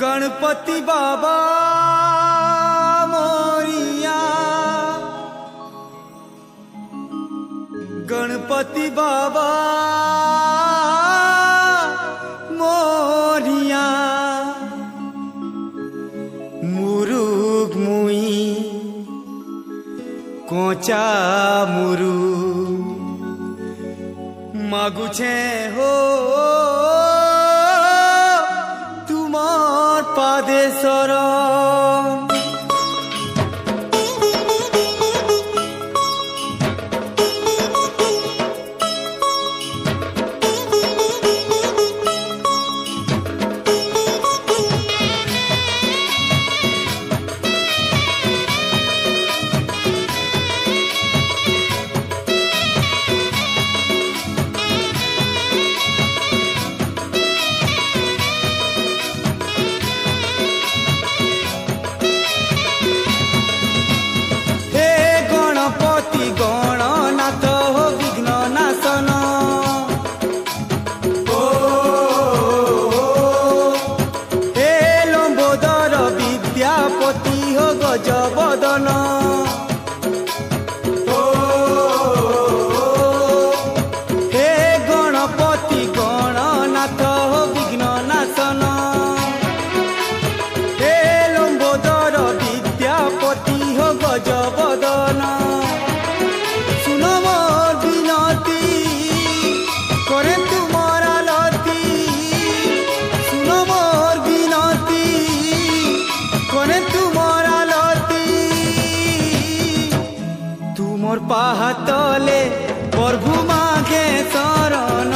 गणपति बाबा मोरिया, गणपति बाबा मोरिया, मुरुग मुई कोचा मुरु मागुछे हो तुमार पादे शरण। गणनाथ हो विघ्न नाशन, हे लंबोदर विद्यापति हो गजबदन, हे गणपति गणनाथ हो विघ्न नाशन, हे लंबोदर विद्यापति हो गजबदन। तुमर पाहातले प्रभु मागे शरण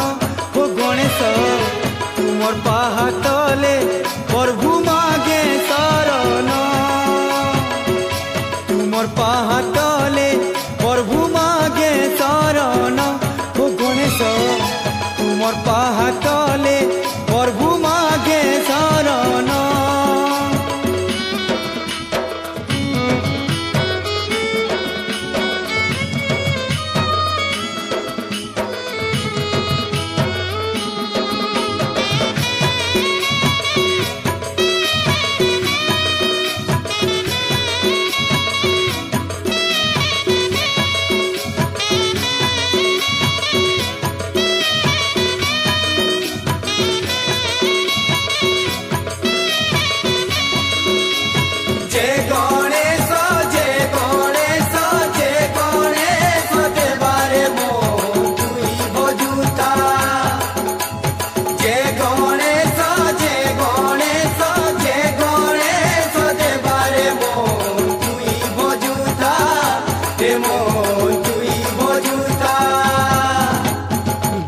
हो गणेश, तुमर पाहातले प्रभु मागे शरण, तुमर पाहातले प्रभु मागे शरण हो गणेश, तुमर पाहातले प्रभु मागे शरण।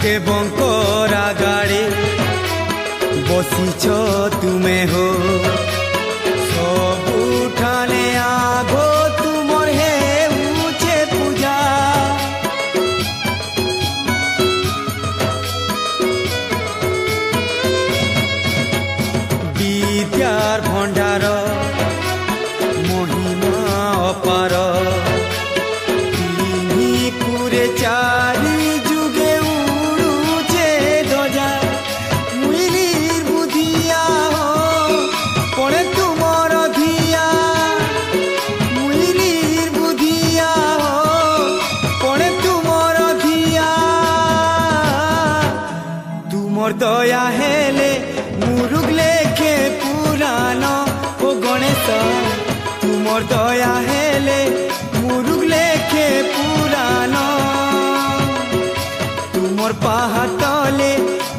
देवंकर आगाड़े बसीच तुमे हो, सबुठाने आगो तुमर हे ऊंचे पूजा, विद्यार भंडार महिमा अपार, पूरे चारी जुगे उड़ुचे ध्वजा, मुइलीर बुधिया हो पड़े तुमर धिया, मुइलीर बुधिया हो पड़े तुमर धिया, तुमर दया हेले मुरुग लेखे पुराण ओ गणेश, तुमर दया हेले मुरुग लेखे पुराण, तुमर पाहातले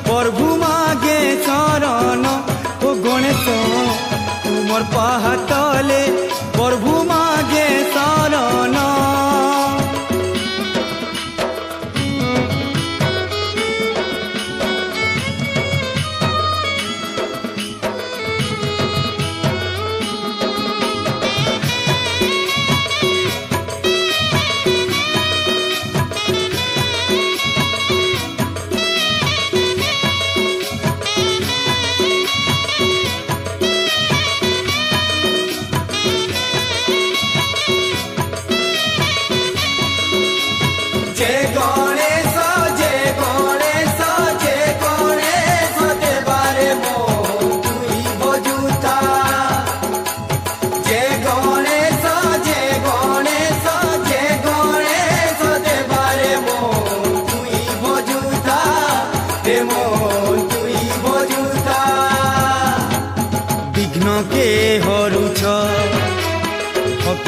प्रभु मागे शरण ओ गणेश, तुमर पाहातले प्रभु मागे शरण।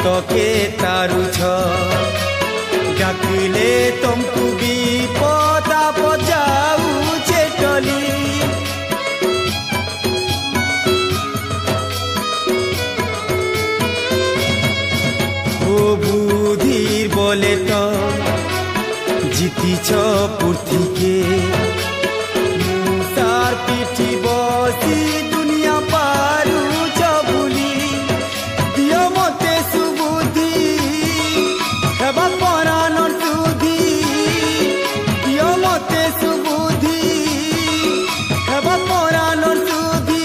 तके तारुछ डाकिले तुमको विपद आपद जाऊचे टली बुधिर बोले तो जीतीछ पृथ्वीके मुसार पिठी बसी दुनिया पारुछ बुली दियो मते सुबुद्धि हेबा परानर सुधि दियो मते सुबुद्धि हेबा परानर सुधि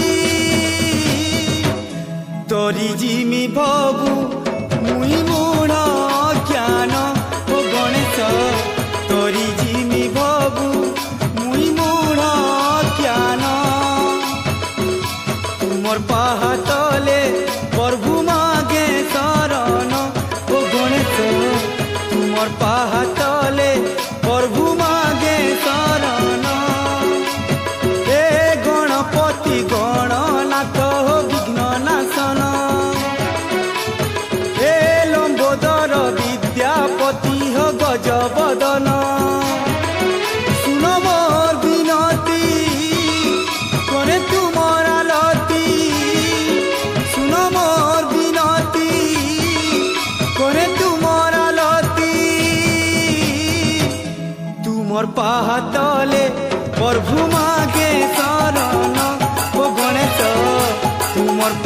तोरी जिमी भबु मुई मूढ़ ज्ञान ओ गणेश तोरी जिमी भबु मुई मूढ़ ज्ञान तुमर पाहातले प्रभु मागे शरण ओ गणेश तुमर पाहातले प्रभु मागे शरण हे गणपति गणनाथ विघ्न नाशन विद्यापति हो गजबदन सुन मोर विनती करे तुमर आलती सुन मोर विनती करे तुमर आलती तुमर पाहातले प्रभु मागे शरण ओ गणेश तुमर